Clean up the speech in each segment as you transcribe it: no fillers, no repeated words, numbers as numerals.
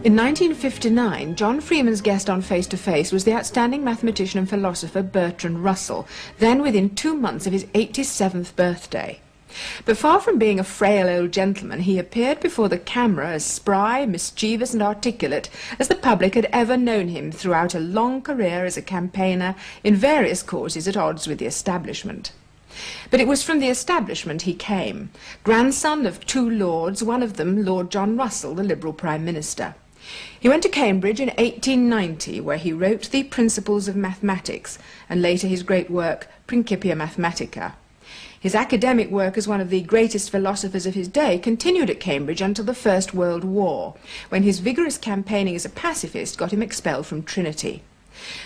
In 1959, John Freeman's guest on Face to Face was the outstanding mathematician and philosopher Bertrand Russell, then within 2 months of his 87th birthday. But far from being a frail old gentleman, he appeared before the camera as spry, mischievous and articulate as the public had ever known him throughout a long career as a campaigner in various causes at odds with the establishment. But it was from the establishment he came, grandson of 2 lords, one of them Lord John Russell, the Liberal Prime Minister. He went to Cambridge in 1890, where he wrote the Principles of Mathematics, and later his great work, Principia Mathematica. His academic work as one of the greatest philosophers of his day continued at Cambridge until the First World War, when his vigorous campaigning as a pacifist got him expelled from Trinity.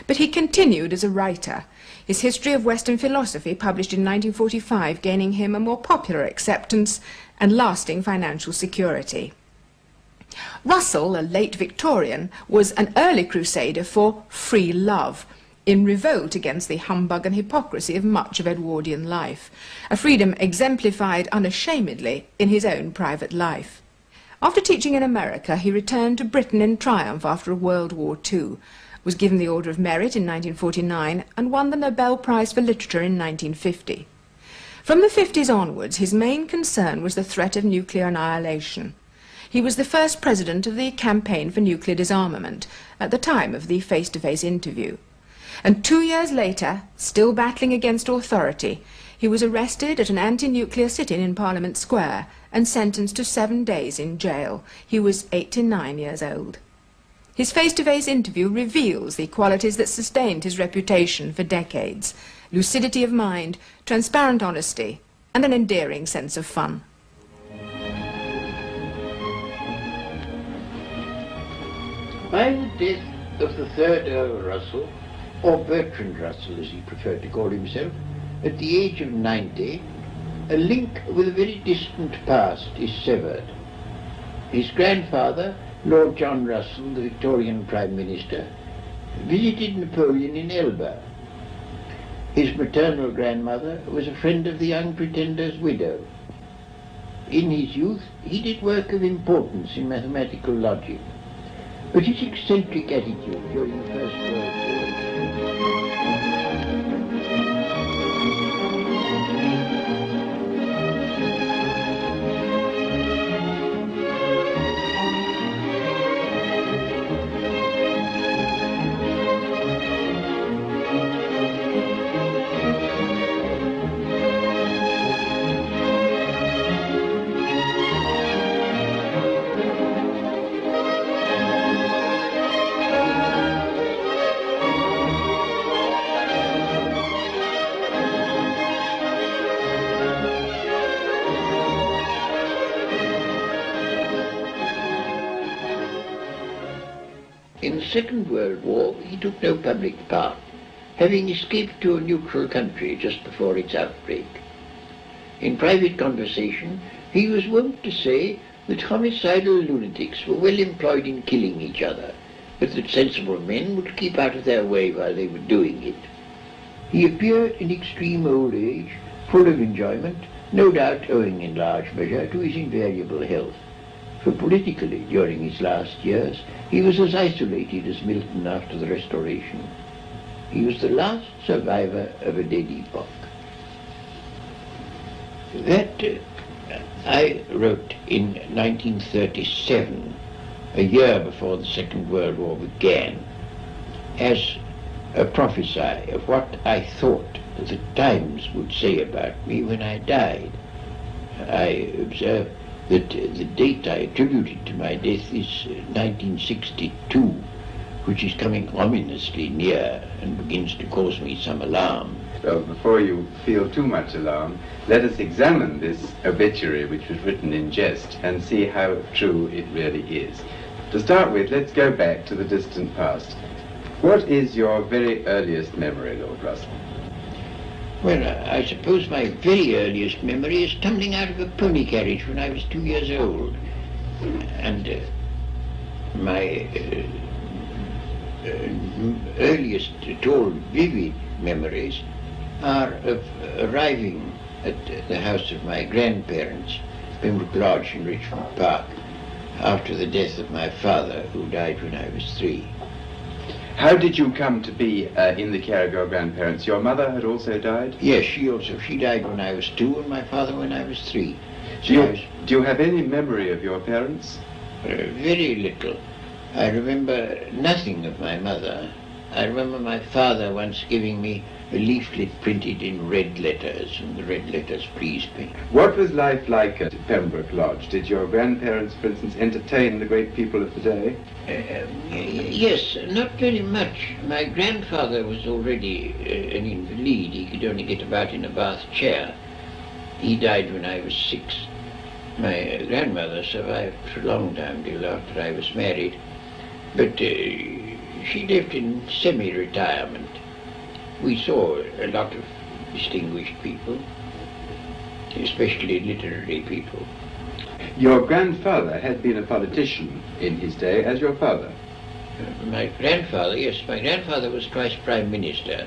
But he continued as a writer, his History of Western Philosophy, published in 1945, gaining him a more popular acceptance and lasting financial security. Russell, a late Victorian, was an early crusader for free love, in revolt against the humbug and hypocrisy of much of Edwardian life, a freedom exemplified unashamedly in his own private life. After teaching in America, he returned to Britain in triumph after World War II, was given the Order of Merit in 1949, and won the Nobel Prize for Literature in 1950. From the 50s onwards, his main concern was the threat of nuclear annihilation. He was the first president of the Campaign for Nuclear Disarmament at the time of the face-to-face interview. And 2 years later, still battling against authority, he was arrested at an anti-nuclear sit-in in Parliament Square and sentenced to 7 days in jail. He was 89 years old. His face-to-face interview reveals the qualities that sustained his reputation for decades: lucidity of mind, transparent honesty, and an endearing sense of fun. By the death of the 3rd Earl Russell, or Bertrand Russell as he preferred to call himself, at the age of 90, a link with a very distant past is severed. His grandfather, Lord John Russell, the Victorian Prime Minister, visited Napoleon in Elba. His maternal grandmother was a friend of the young Pretender's widow. In his youth, he did work of importance in mathematical logic, but his eccentric attitude during the First World War In the Second World War, he took no public part, having escaped to a neutral country just before its outbreak. In private conversation, he was wont to say that homicidal lunatics were well employed in killing each other, but that sensible men would keep out of their way while they were doing it. He appeared in extreme old age, full of enjoyment, no doubt owing in large measure to his invariable health. For politically, during his last years, he was as isolated as Milton after the Restoration. He was the last survivor of a dead epoch. That I wrote in 1937, a year before the Second World War began, as a prophecy of what I thought the Times would say about me when I died. I observed that the date I attributed to my death is 1962, which is coming ominously near and begins to cause me some alarm. So before you feel too much alarm, let us examine this obituary which was written in jest and see how true it really is. To start with, let's go back to the distant past. What is your very earliest memory, Lord Russell? Well, I suppose my very earliest memory is tumbling out of a pony carriage when I was 2 years old. And my earliest at all vivid memories are of arriving at the house of my grandparents, Pembroke Lodge in Richmond Park, after the death of my father, who died when I was 3. How did you come to be in the care of your grandparents? Your mother had also died? Yes, she died when I was 2 and my father when I was 3. Do you have any memory of your parents? Very little. I remember nothing of my mother. I remember my father once giving me a leaflet printed in red letters, and the red letters pleased me. What was life like at Pembroke Lodge? Did your grandparents, for instance, entertain the great people of the day? Yes, not very much. My grandfather was already an invalid. He could only get about in a bath chair. He died when I was 6. My grandmother survived for a long time till after I was married, but she lived in semi-retirement. We saw a lot of distinguished people, especially literary people. Your grandfather had been a politician in his day, as your father. My grandfather, yes, my grandfather was twice Prime Minister.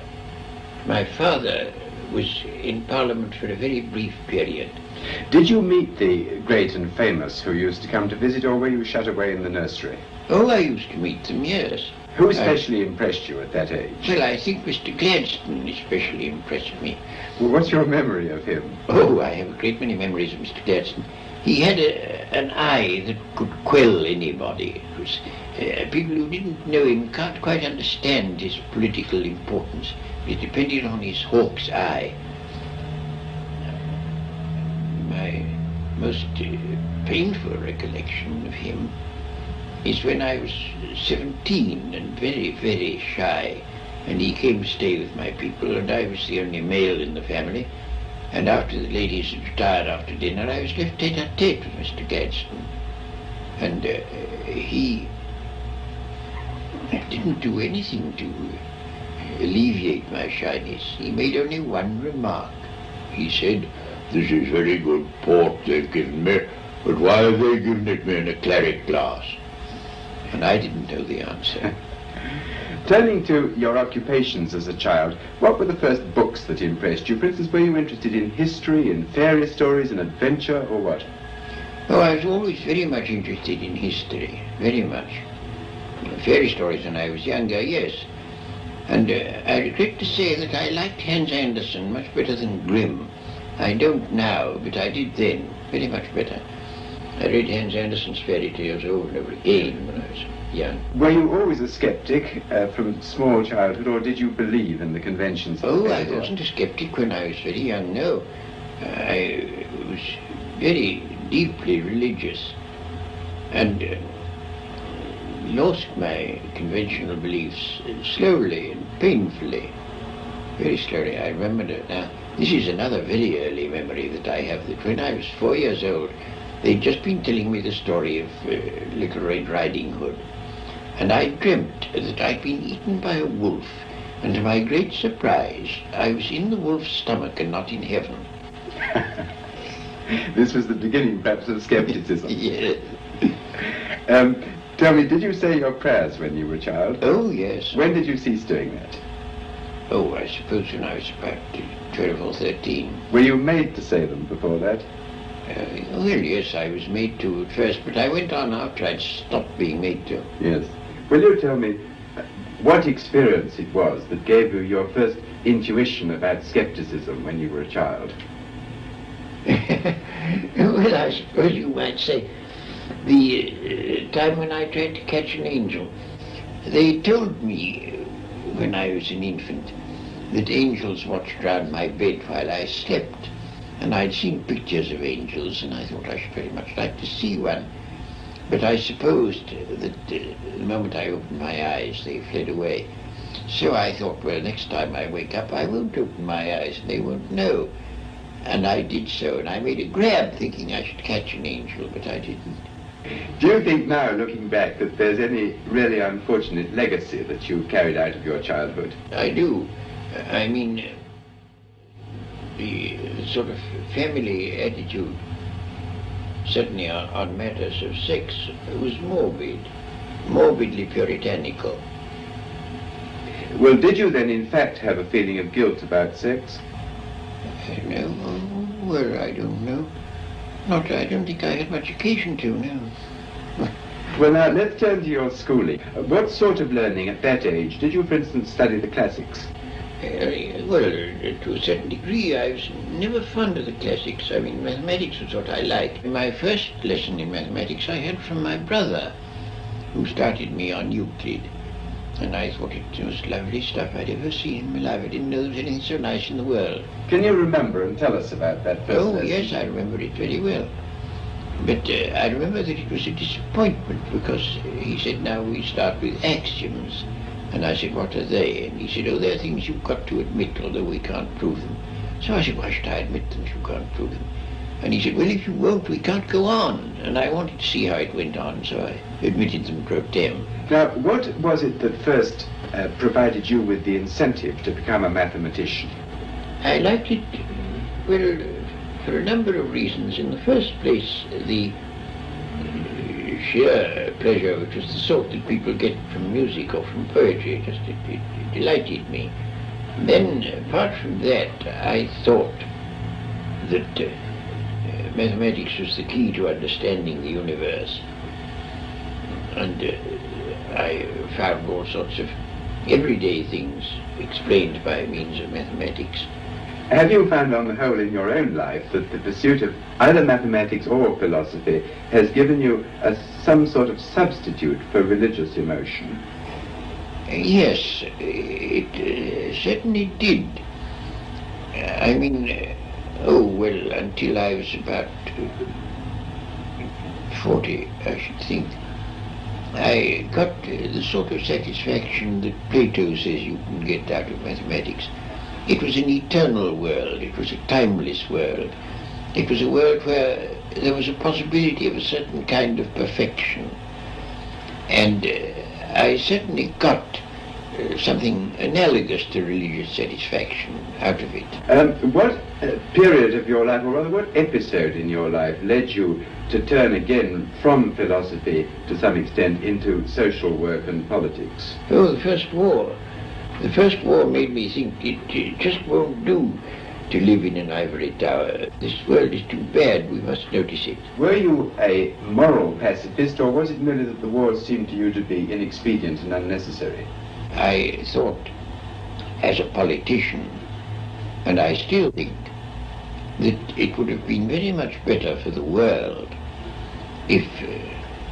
My father was in Parliament for a very brief period. Did you meet the great and famous who used to come to visit, or were you shut away in the nursery? Oh, I used to meet them, yes. Who especially impressed you at that age? Well, I think Mr. Gladstone especially impressed me. Well, what's your memory of him? Oh, I have a great many memories of Mr. Gladstone. He had an eye that could quell anybody. It was, people who didn't know him can't quite understand his political importance. It depended on his hawk's eye. My most painful recollection of him is when I was 17 and very, very shy, and he came to stay with my people, and I was the only male in the family, and after the ladies had retired after dinner, I was left tete-a-tete with Mr. Gladstone, and he didn't do anything to alleviate my shyness. He made only one remark. He said, "This is very good port they've given me, but why have they given it me in a claret glass?" And I didn't know the answer. Turning to your occupations as a child, what were the first books that impressed you? For instance, were you interested in history, in fairy stories, in adventure, or what? Oh, I was always very much interested in history, very much. Fairy stories when I was younger, yes. And I regret to say that I liked Hans Andersen much better than Grimm. I don't now, but I did then, very much better. I read Hans Andersen's fairy tales over and over again when I was young. Were you always a skeptic from small childhood, or did you believe in the conventions? Oh, I wasn't a skeptic when I was very young, no. I was very deeply religious and lost my conventional beliefs slowly and painfully, very slowly. I remember it now. This is another very early memory that I have, that when I was 4 years old, they'd just been telling me the story of Little Red Riding Hood, and I dreamt that I'd been eaten by a wolf, and to my great surprise, I was in the wolf's stomach and not in heaven. This was the beginning, perhaps, of skepticism. Yes. Tell me, did you say your prayers when you were a child? Oh, yes. When did you cease doing that? Oh, I suppose when I was about 12 or 13. Were you made to say them before that? Well, yes, I was made to at first, but I went on after I'd stopped being made to. Yes. Will you tell me what experience it was that gave you your first intuition about skepticism when you were a child? Well, I suppose you might say the time when I tried to catch an angel. They told me when I was an infant that angels watched round my bed while I slept. And I'd seen pictures of angels, and I thought I should very much like to see one. But I supposed that the moment I opened my eyes, they fled away. So I thought, well, next time I wake up, I won't open my eyes, and they won't know. And I did so, and I made a grab thinking I should catch an angel, but I didn't. Do you think now, looking back, that there's any really unfortunate legacy that you carried out of your childhood? I do. I mean, the sort of family attitude, certainly on matters of sex, was morbidly puritanical. Well, did you then in fact have a feeling of guilt about sex? No, well, I don't know. I don't think I had much occasion to, no. Well, now, let's turn to your schooling. What sort of learning at that age? Did you, for instance, study the classics? Well, to a certain degree, I was never fond of the classics. I mean, mathematics was what I liked. My first lesson in mathematics I had from my brother, who started me on Euclid. And I thought it was the most lovely stuff I'd ever seen in my life. I didn't know there was anything so nice in the world. Can you remember and tell us about that first lesson? Yes, I remember it very well. But I remember that it was a disappointment because he said, now we start with axioms. And I said, what are they? And he said, oh, they're things you've got to admit, although we can't prove them. So I said, why should I admit them if you can't prove them? And he said, well, if you won't, we can't go on. And I wanted to see how it went on, so I admitted them pro tem. Now, what was it that first provided you with the incentive to become a mathematician? I liked it, well, for a number of reasons. In the first place, the sheer pleasure, which was the sort that people get from music or from poetry, it delighted me. Then, apart from that, I thought that mathematics was the key to understanding the universe. And I found all sorts of everyday things explained by means of mathematics. Have you found on the whole in your own life that the pursuit of either mathematics or philosophy has given you some sort of substitute for religious emotion? Yes, it certainly did. I mean, until I was about 40, I should think, I got the sort of satisfaction that Plato says you can get out of mathematics. It was an eternal world, it was a timeless world. It was a world where there was a possibility of a certain kind of perfection. And I certainly got something analogous to religious satisfaction out of it. What period of your life, or rather what episode in your life, led you to turn again from philosophy to some extent into social work and politics? Oh, the First War. The First War made me think it just won't do to live in an ivory tower. This world is too bad, we must notice it. Were you a moral pacifist, or was it merely that the war seemed to you to be inexpedient and unnecessary? I thought, as a politician, and I still think, that it would have been very much better for the world if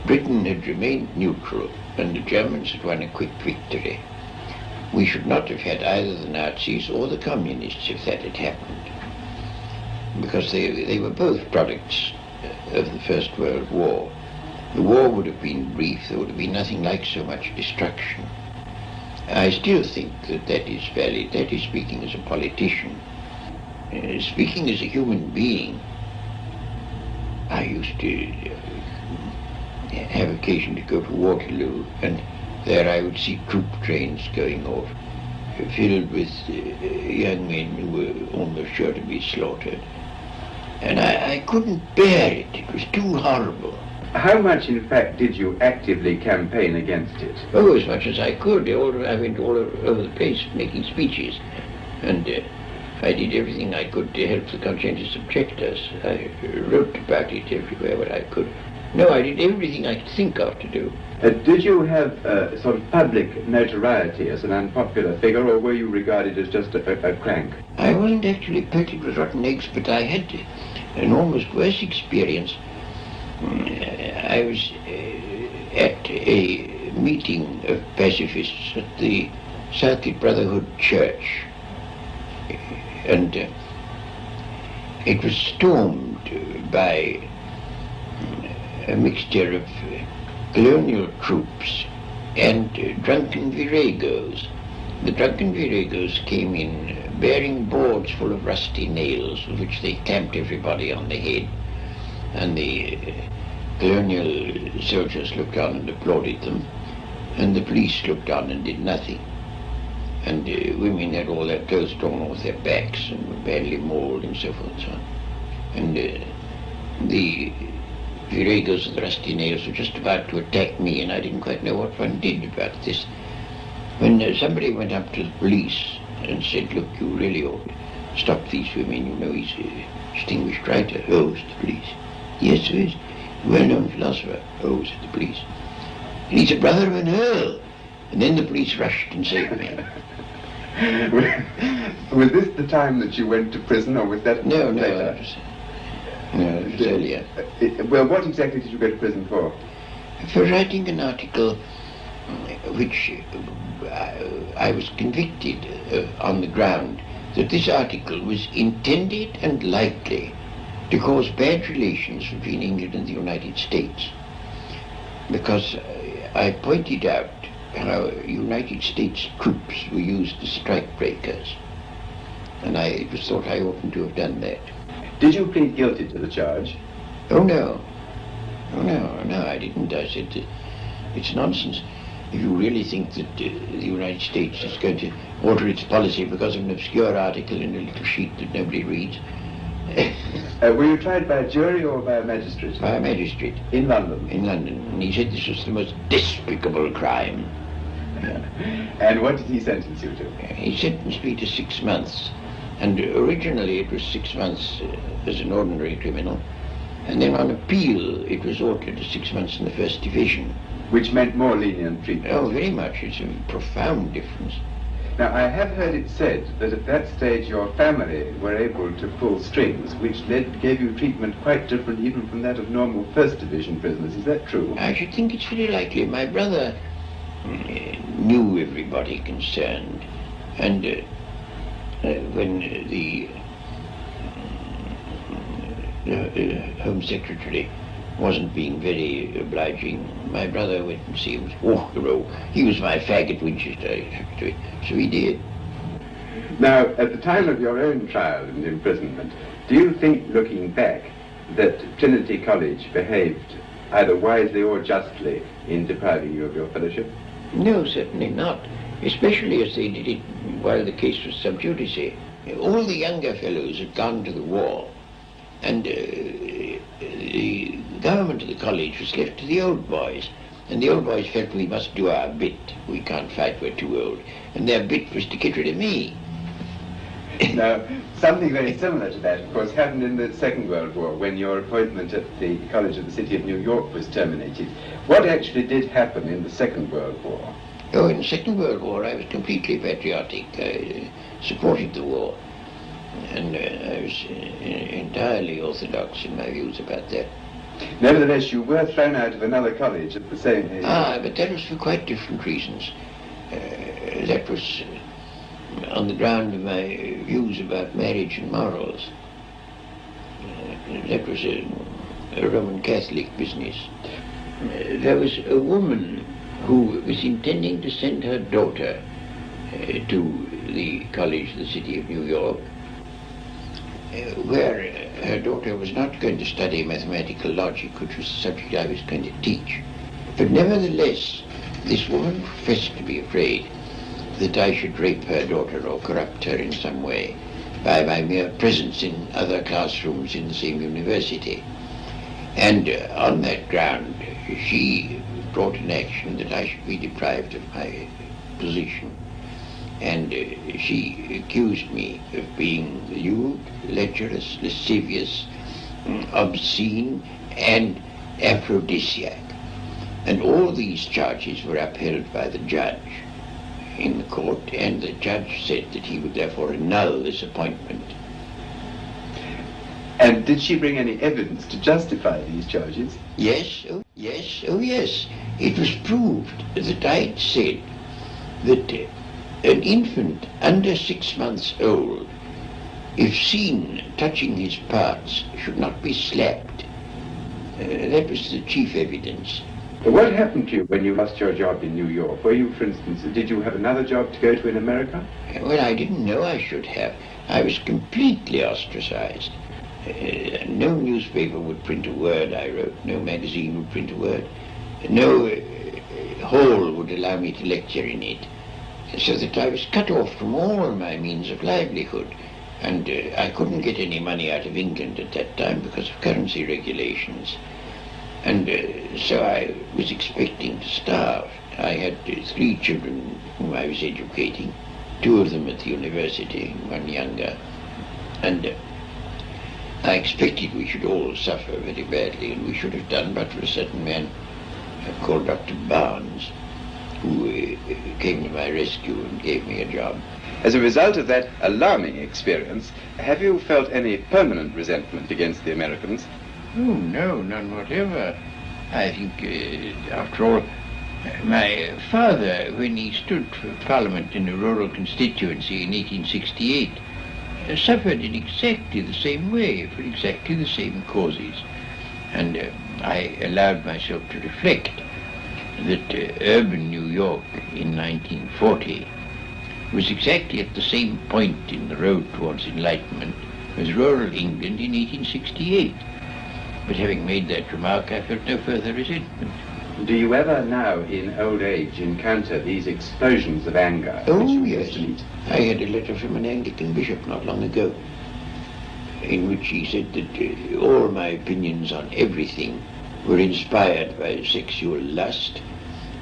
Britain had remained neutral and the Germans had won a quick victory. We should not have had either the Nazis or the Communists if that had happened, because they were both products of the First World War. The war would have been brief, there would have been nothing like so much destruction. I still think that that is valid. That is speaking as a politician. Speaking as a human being, I used to have occasion to go to Waterloo, and there I would see troop trains going off, filled with young men who were almost sure to be slaughtered. And I couldn't bear it. It was too horrible. How much, in fact, did you actively campaign against it? Oh, as much as I could. I went all over the place making speeches. And I did everything I could to help the conscientious objectors. I wrote about it everywhere where I could. No, I did everything I could think of to do. Did you have sort of public notoriety as an unpopular figure, or were you regarded as just a crank? I wasn't actually pelted with rotten eggs, but I had an almost worse experience. I was at a meeting of pacifists at the Circuit Brotherhood Church, and it was stormed by a mixture of colonial troops and drunken viragos. The drunken viragos came in bearing boards full of rusty nails with which they clamped everybody on the head, and the colonial soldiers looked on and applauded them, and the police looked on and did nothing. And women had all their clothes torn off their backs and were badly mauled and so forth and so on. And the viragos and the rusty nails were just about to attack me, and I didn't quite know what one did about this, when somebody went up to the police and said, look, you really ought to stop these women, you know, he's a distinguished writer. Oh, said the police. Yes, there is. Well-known philosopher. Oh, said the police. he's a brother of an earl. And then the police rushed and saved me. Was this the time that you went to prison, or was that No, later? It was earlier. Well, what exactly did you go to prison for? For writing an article which I was convicted on the ground that this article was intended and likely to cause bad relations between England and the United States, because I pointed out how United States troops were used as strikebreakers, and it was thought I oughtn't to have done that. Did you plead guilty to the charge? Oh no, I didn't. I said, it's nonsense. If you really think that the United States is going to alter its policy because of an obscure article in a little sheet that nobody reads. Were you tried by a jury or by a magistrate? By a magistrate. In London? In London. And he said this was the most despicable crime. And what did he sentence you to? He sentenced me to 6 months. And originally it was 6 months as an ordinary criminal. And then on appeal it was altered to 6 months in the first division. Which meant more lenient treatment? Oh, very much. It's a profound difference. Now, I have heard it said that at that stage your family were able to pull strings, which gave you treatment quite different even from that of normal First Division prisoners. Is that true? I should think it's very likely. My brother knew everybody concerned, and when the Home Secretary wasn't being very obliging, my brother went and see him. Oh, he was my fag at Winchester, so he did. Now, at the time of your own trial and imprisonment, do you think, looking back, that Trinity College behaved either wisely or justly in depriving you of your fellowship? No, certainly not, especially as they did it while the case was sub judice. All the younger fellows had gone to the war, and the government of the college was left to the old boys, and the old boys felt we must do our bit. We can't fight, we're too old. And their bit was to get rid of me. Now, something very similar to that, of course, happened in the Second World War, when your appointment at the College of the City of New York was terminated. What actually did happen in the Second World War? Oh, in the Second World War I was completely patriotic. I supported the war, and I was entirely orthodox in my views about that. Nevertheless, you were thrown out of another college at the same age. But that was for quite different reasons. That was on the ground of my views about marriage and morals. That was a Roman Catholic business. There was a woman who was intending to send her daughter to the College of the City of New York, where her daughter was not going to study mathematical logic, which was the subject I was going to teach. But nevertheless, this woman professed to be afraid that I should rape her daughter or corrupt her in some way by my mere presence in other classrooms in the same university. And on that ground, she brought an action that I should be deprived of my position. And she accused me of being lewd, lecherous, lascivious, obscene, and aphrodisiac. And all these charges were upheld by the judge in the court, and the judge said that he would therefore annul this appointment. And did she bring any evidence to justify these charges? Yes, oh yes. It was proved that I had said that an infant under 6 months old, if seen touching his parts, should not be slapped. That was the chief evidence. What happened to you when you lost your job in New York? Were you, for instance, did you have another job to go to in America? Well, I didn't know I should have. I was completely ostracized. No newspaper would print a word I wrote. No magazine would print a word. No hall would allow me to lecture in it. So that I was cut off from all my means of livelihood. And I couldn't get any money out of England at that time because of currency regulations. And so I was expecting to starve. I had 3 children whom I was educating, 2 of them at the university, 1 younger. And I expected we should all suffer very badly, and we should have done, but for a certain man called Dr. Barnes, who came to my rescue and gave me a job. As a result of that alarming experience, have you felt any permanent resentment against the Americans? Oh, no, none whatever. I think, after all, my father, when he stood for Parliament in a rural constituency in 1868, suffered in exactly the same way, for exactly the same causes. And I allowed myself to reflect that urban New York in 1940 was exactly at the same point in the road towards enlightenment as rural England in 1868. But having made that remark, I felt no further resentment. Do you ever now, in old age, encounter these explosions of anger? Oh, yes. I had a letter from an Anglican bishop not long ago, in which he said that all my opinions on everything were inspired by sexual lust,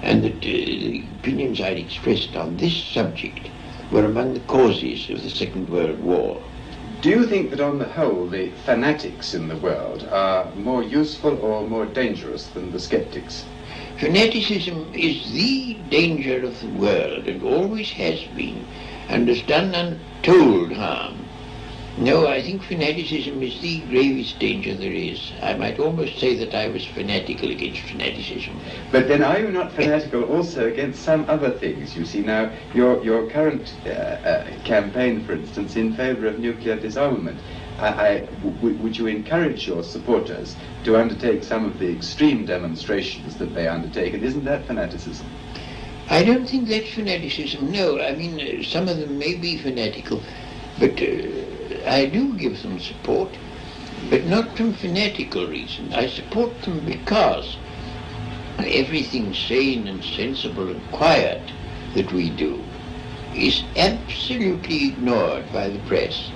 and that the opinions I'd expressed on this subject were among the causes of the Second World War. Do you think that on the whole the fanatics in the world are more useful or more dangerous than the skeptics? Fanaticism is the danger of the world and always has been, and has done untold harm. No, I think fanaticism is the gravest danger there is. I might almost say that I was fanatical against fanaticism. But then are you not fanatical also against some other things? You see now, your current campaign, for instance, in favour of nuclear disarmament, would you encourage your supporters to undertake some of the extreme demonstrations that they undertake, and isn't that fanaticism? I don't think that's fanaticism, no. I mean, some of them may be fanatical, but I do give them support, but not from fanatical reasons. I support them because everything sane and sensible and quiet that we do is absolutely ignored by the press.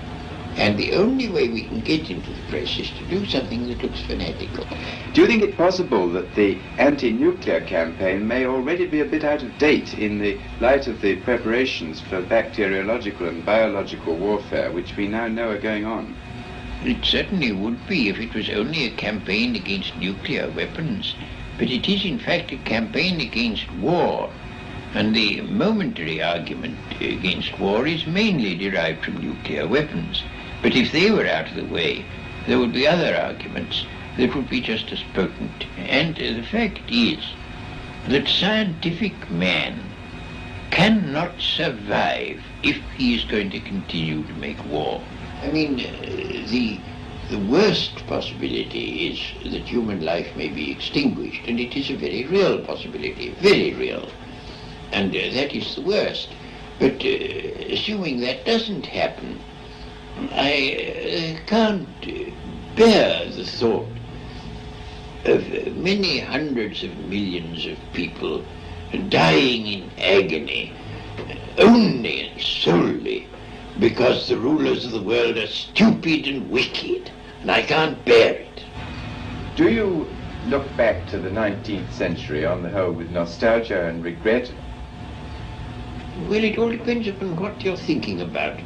And the only way we can get into the press is to do something that looks fanatical. Do you think it possible that the anti-nuclear campaign may already be a bit out of date in the light of the preparations for bacteriological and biological warfare which we now know are going on? It certainly would be if it was only a campaign against nuclear weapons. But it is in fact a campaign against war. And the momentary argument against war is mainly derived from nuclear weapons. But if they were out of the way, there would be other arguments that would be just as potent. And the fact is that scientific man cannot survive if he is going to continue to make war. I mean, the worst possibility is that human life may be extinguished, and it is a very real possibility, very real. And that is the worst. But assuming that doesn't happen, I can't bear the thought of many hundreds of millions of people dying in agony only and solely because the rulers of the world are stupid and wicked, and I can't bear it. Do you look back to the 19th century on the whole with nostalgia and regret? Well, it all depends upon what you're thinking about.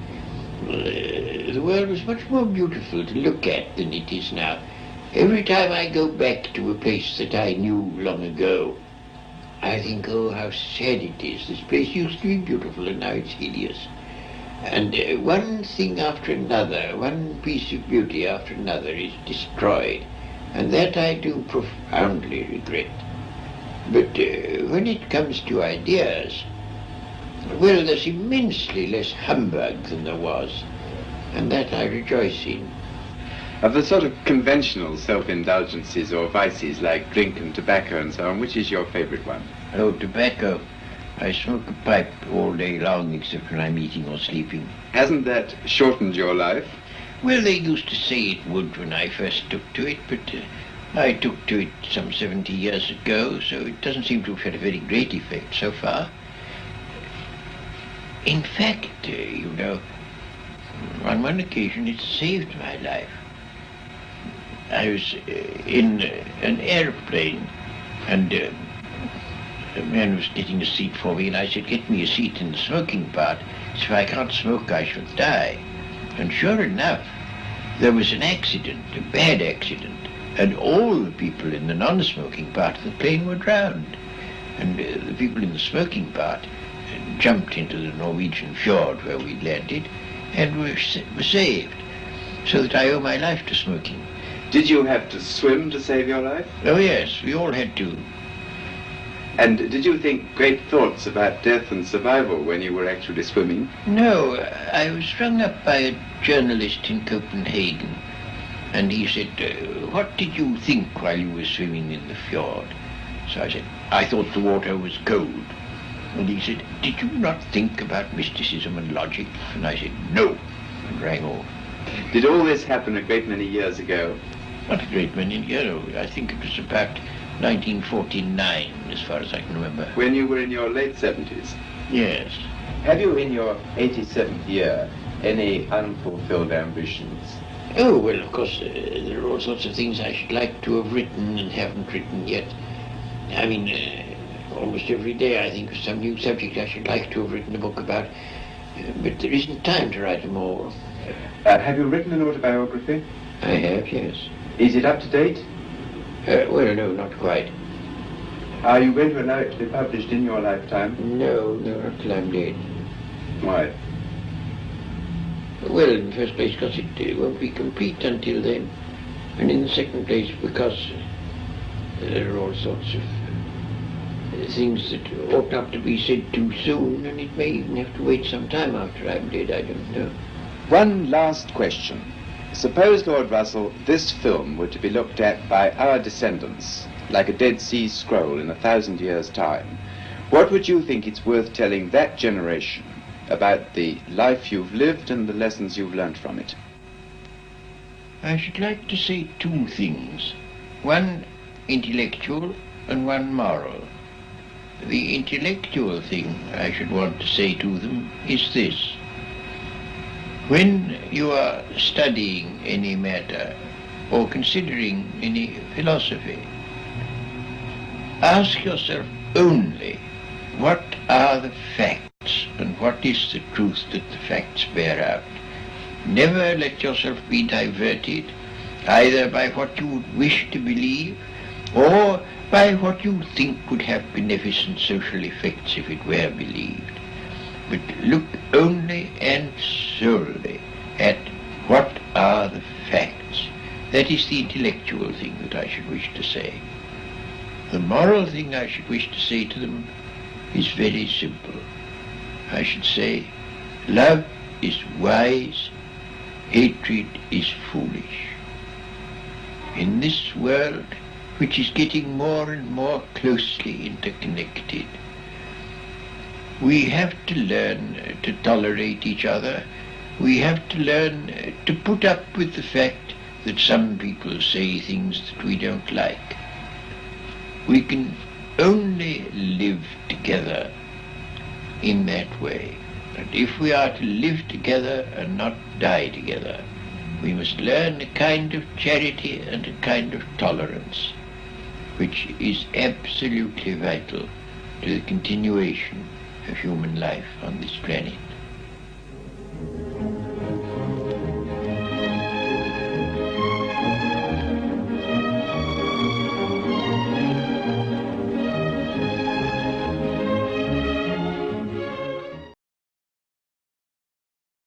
The world was much more beautiful to look at than it is now. Every time I go back to a place that I knew long ago, I think, oh, how sad it is. This place used to be beautiful and now it's hideous. And one thing after another, one piece of beauty after another is destroyed. And that I do profoundly regret. But when it comes to ideas, well, there's immensely less humbug than there was, and that I rejoice in. Of the sort of conventional self-indulgences or vices like drink and tobacco and so on, which is your favourite one? Oh, tobacco. I smoke a pipe all day long except when I'm eating or sleeping. Hasn't that shortened your life? Well, they used to say it would when I first took to it, but I took to it some 70 years ago, so it doesn't seem to have had a very great effect so far. In fact, you know, on one occasion it saved my life. I was in an airplane, and a man was getting a seat for me, and I said, get me a seat in the smoking part, so if I can't smoke I shall die. And sure enough, there was an accident, a bad accident, and all the people in the non-smoking part of the plane were drowned. And the people in the smoking part jumped into the Norwegian fjord where we landed and were saved, so that I owe my life to smoking. Did you have to swim to save your life? Oh yes, we all had to. And did you think great thoughts about death and survival when you were actually swimming? No, I was rung up by a journalist in Copenhagen, and he said, what did you think while you were swimming in the fjord? So I said, I thought the water was cold. And he said, did you not think about mysticism and logic? And I said, no, and rang off. Did all this happen a great many years ago? Not a great many, I think it was about 1949, as far as I can remember. When you were in your late 70s? Yes. Have you, in your 87th year, any unfulfilled ambitions? Oh, well, of course, there are all sorts of things I should like to have written and haven't written yet. I mean, almost every day I think of some new subject I should like to have written a book about, but there isn't time to write them all. Have you written an autobiography? I have, yes. Is it up to date? Well, no, not quite. Are you going to allow it to be published in your lifetime? No, not till I'm dead. Why? Well, in the first place, because it won't be complete until then. And in the second place, because there are all sorts of things that ought not to be said too soon, and it may even have to wait some time after I'm dead, I don't know. One last question. Suppose, Lord Russell, this film were to be looked at by our descendants, like a Dead Sea Scroll in 1,000 years' time. What would you think it's worth telling that generation about the life you've lived and the lessons you've learnt from it? I should like to say two things. One intellectual and one moral. The intellectual thing I should want to say to them is this. When you are studying any matter or considering any philosophy, ask yourself only what are the facts and what is the truth that the facts bear out. Never let yourself be diverted either by what you would wish to believe or by what you think would have beneficent social effects if it were believed. But look only and solely at what are the facts. That is the intellectual thing that I should wish to say. The moral thing I should wish to say to them is very simple. I should say, love is wise, hatred is foolish. In this world, which is getting more and more closely interconnected, we have to learn to tolerate each other. We have to learn to put up with the fact that some people say things that we don't like. We can only live together in that way. And if we are to live together and not die together, we must learn a kind of charity and a kind of tolerance, which is absolutely vital to the continuation of human life on this planet.